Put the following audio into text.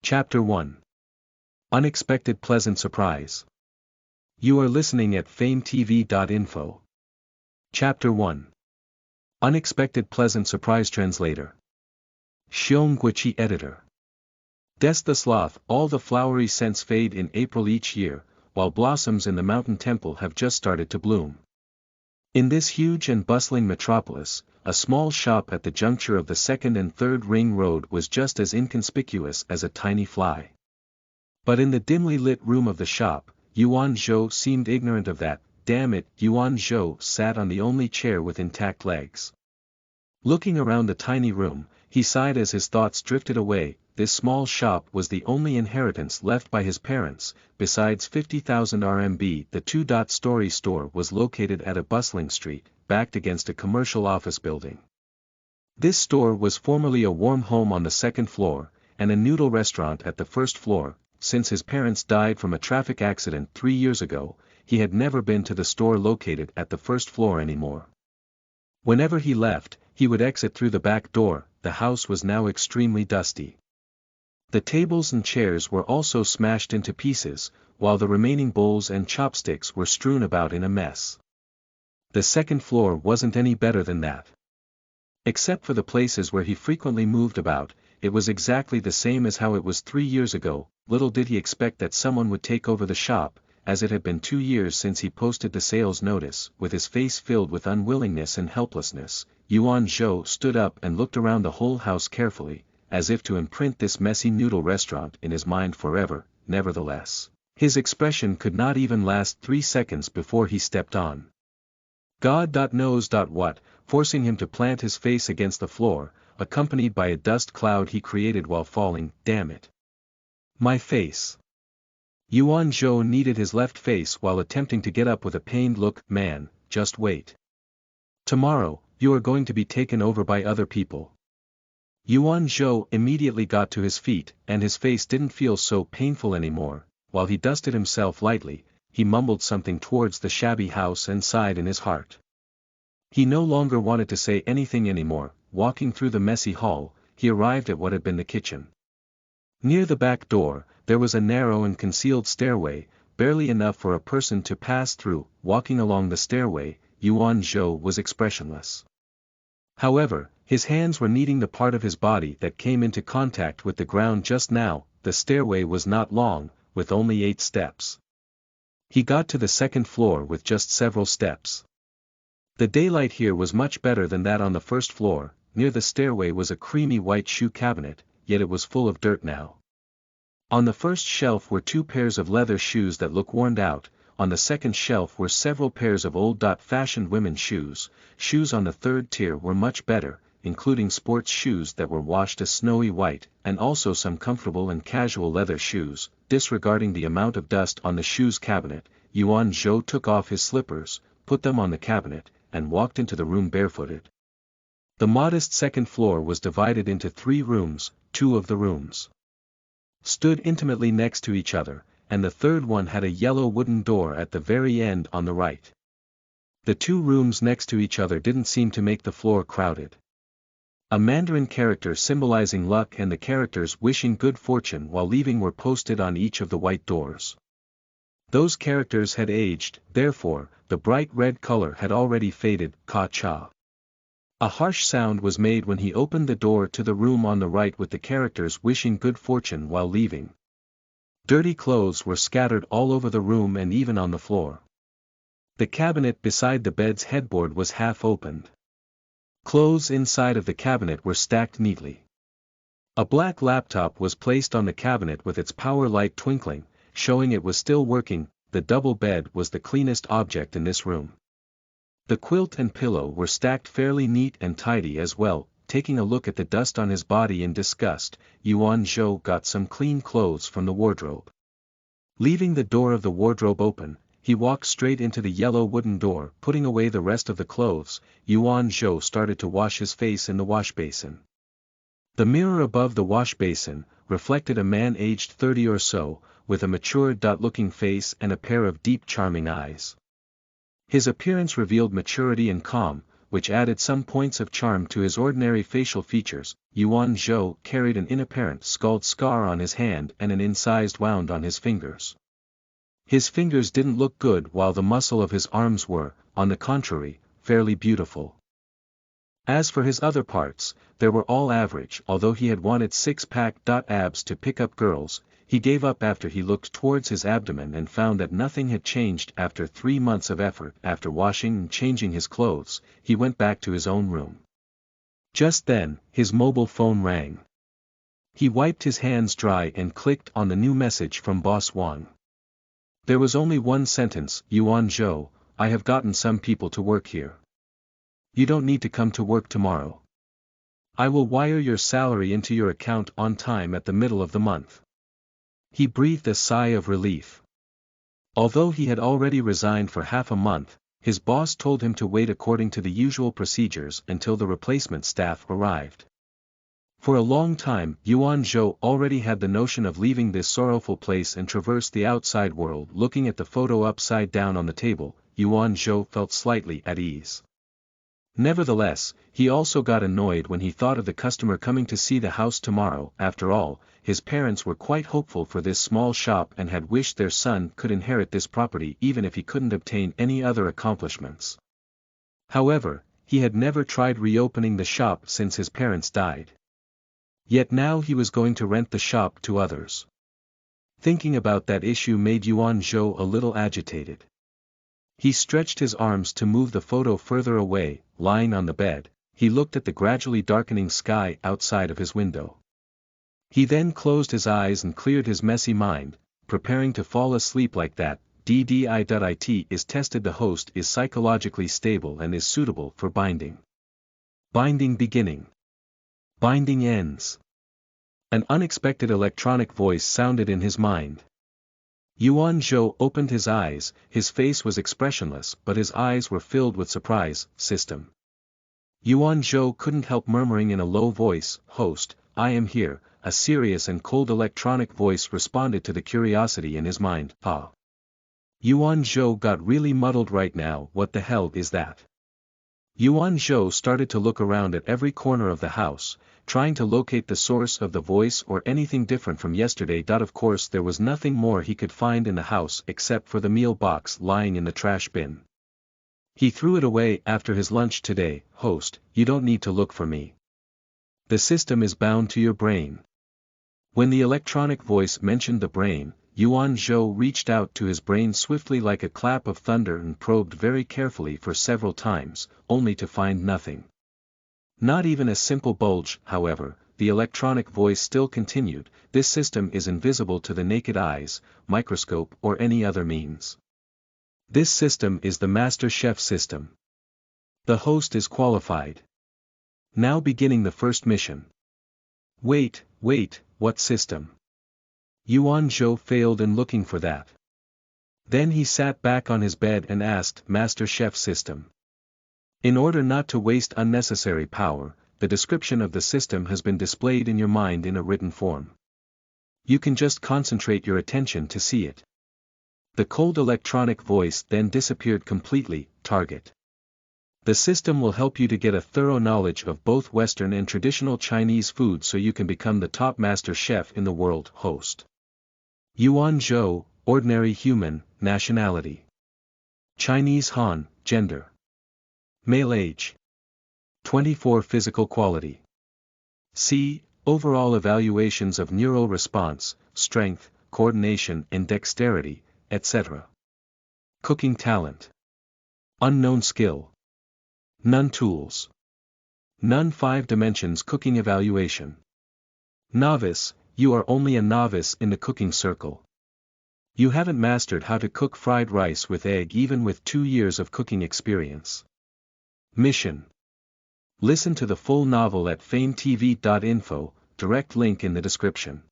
Chapter 1. Unexpected Pleasant Surprise. You are listening at famvetv.info. Chapter 1. Unexpected Pleasant Surprise. Translator. Xiongguiqi Editor. Des the sloth. All the flowery scents fade in April each year, while blossoms in the mountain temple have just started to bloom. In this huge and bustling metropolis, a small shop at the juncture of the second and third ring road was just as inconspicuous as a tiny fly. But in the dimly lit room of the shop, Yuan Zhou seemed ignorant of that. Damn it, Yuan Zhou sat on the only chair with intact legs. Looking around the tiny room, he sighed as his thoughts drifted away. This small shop was the only inheritance left by his parents. Besides 50,000 RMB, the two-story store was located at a bustling street, backed against a commercial office building. This store was formerly a warm home on the second floor, and a noodle restaurant at the first floor. Since his parents died from a traffic accident 3 years ago, he had never been to the store located at the first floor anymore. Whenever he left, he would exit through the back door. The house was now extremely dusty. The tables and chairs were also smashed into pieces, while the remaining bowls and chopsticks were strewn about in a mess. The second floor wasn't any better than that. Except for the places where he frequently moved about, it was exactly the same as how it was 3 years ago. Little did he expect that someone would take over the shop, as it had been 2 years since he posted the sales notice. With his face filled with unwillingness and helplessness, Yuan Zhou stood up and looked around the whole house carefully, as if to imprint this messy noodle restaurant in his mind forever. Nevertheless, his expression could not even last 3 seconds before he stepped on. God knows what, forcing him to plant his face against the floor, accompanied by a dust cloud he created while falling. Damn it. My face. Yuan Zhou kneaded his left face while attempting to get up with a pained look. Man, just wait. Tomorrow, you are going to be taken over by other people. Yuan Zhou immediately got to his feet, and his face didn't feel so painful anymore. While he dusted himself lightly, he mumbled something towards the shabby house and sighed in his heart. He no longer wanted to say anything anymore. Walking through the messy hall, he arrived at what had been the kitchen. Near the back door, there was a narrow and concealed stairway, barely enough for a person to pass through. Walking along the stairway, Yuan Zhou was expressionless. However, his hands were kneading the part of his body that came into contact with the ground just now. The stairway was not long, with only 8 steps. He got to the second floor with just several steps. The daylight here was much better than that on the first floor. Near the stairway was a creamy white shoe cabinet, yet it was full of dirt now. On the first shelf were 2 pairs of leather shoes that looked worn out. On the second shelf were several pairs of old-fashioned women's shoes. Shoes on the third tier were much better, including sports shoes that were washed a snowy white, and also some comfortable and casual leather shoes. Disregarding the amount of dust on the shoes cabinet, Yuan Zhou took off his slippers, put them on the cabinet, and walked into the room barefooted. The modest second floor was divided into 3 rooms. 2 of the rooms stood intimately next to each other, and the third one had a yellow wooden door at the very end on the right. The 2 rooms next to each other didn't seem to make the floor crowded. A Mandarin character symbolizing luck and the characters wishing good fortune while leaving were posted on each of the white doors. Those characters had aged, therefore, the bright red color had already faded. Ka-cha. A harsh sound was made when he opened the door to the room on the right with the characters wishing good fortune while leaving. Dirty clothes were scattered all over the room and even on the floor. The cabinet beside the bed's headboard was half opened. Clothes inside of the cabinet were stacked neatly. A black laptop was placed on the cabinet with its power light twinkling, showing it was still working. The double bed was the cleanest object in this room. The quilt and pillow were stacked fairly neat and tidy as well. Taking a look at the dust on his body in disgust, Yuan Zhou got some clean clothes from the wardrobe. Leaving the door of the wardrobe open, he walked straight into the yellow wooden door. Putting away the rest of the clothes, Yuan Zhou started to wash his face in the wash basin. The mirror above the wash basin reflected a man aged 30 or so, with a mature-looking face and a pair of deep charming eyes. His appearance revealed maturity and calm, which added some points of charm to his ordinary facial features. Yuan Zhou carried an inapparent scald scar on his hand and an incised wound on his fingers. His fingers didn't look good while the muscle of his arms were, on the contrary, fairly beautiful. As for his other parts, they were all average. Although he had wanted six-pack abs to pick up girls, he gave up after he looked towards his abdomen and found that nothing had changed after 3 months of effort. After washing and changing his clothes, he went back to his own room. Just then, his mobile phone rang. He wiped his hands dry and clicked on the new message from Boss Wang. There was only one sentence: Yuan Zhou, I have gotten some people to work here. You don't need to come to work tomorrow. I will wire your salary into your account on time at the middle of the month. He breathed a sigh of relief. Although he had already resigned for half a month, his boss told him to wait according to the usual procedures until the replacement staff arrived. For a long time, Yuan Zhou already had the notion of leaving this sorrowful place and traverse the outside world. Looking at the photo upside down on the table, Yuan Zhou felt slightly at ease. Nevertheless, he also got annoyed when he thought of the customer coming to see the house tomorrow. After all, his parents were quite hopeful for this small shop and had wished their son could inherit this property even if he couldn't obtain any other accomplishments. However, he had never tried reopening the shop since his parents died. Yet now he was going to rent the shop to others. Thinking about that issue made Yuan Zhou a little agitated. He stretched his arms to move the photo further away. Lying on the bed, he looked at the gradually darkening sky outside of his window. He then closed his eyes and cleared his messy mind, preparing to fall asleep like that. DDI.IT is tested. The host is psychologically stable and is suitable for binding. Binding beginning. Binding ends. An unexpected electronic voice sounded in his mind. Yuan Zhou opened his eyes. His face was expressionless but his eyes were filled with surprise. System. Yuan Zhou couldn't help murmuring in a low voice, "Host, I am here." A serious and cold electronic voice responded to the curiosity in his mind. Ah. Yuan Zhou got really muddled right now. What the hell is that? Yuan Zhou started to look around at every corner of the house, trying to locate the source of the voice or anything different from yesterday. Of course there was nothing more he could find in the house except for the meal box lying in the trash bin. He threw it away after his lunch today. "Host, you don't need to look for me. The system is bound to your brain." When the electronic voice mentioned the brain, Yuan Zhou reached out to his brain swiftly like a clap of thunder and probed very carefully for several times, only to find nothing. Not even a simple bulge. However, the electronic voice still continued, "This system is invisible to the naked eyes, microscope or any other means. This system is the Master Chef system. The host is qualified. Now beginning the first mission." Wait, what system? Yuan Zhou failed in looking for that. Then he sat back on his bed and asked, "Master Chef system." In order not to waste unnecessary power, the description of the system has been displayed in your mind in a written form. You can just concentrate your attention to see it. The cold electronic voice then disappeared completely. Target. The system will help you to get a thorough knowledge of both Western and traditional Chinese food so you can become the top master chef in the world. Host. Yuan Zhou, ordinary human, nationality. Chinese Han, gender. Male age. 24 physical quality. C. Overall evaluations of neural response, strength, coordination and dexterity, etc. Cooking talent. Unknown skill. None tools. None 5 dimensions cooking evaluation. Novice, you are only a novice in the cooking circle. You haven't mastered how to cook fried rice with egg even with 2 years of cooking experience. Mission. Listen to the full novel at FameTV.info, direct link in the description.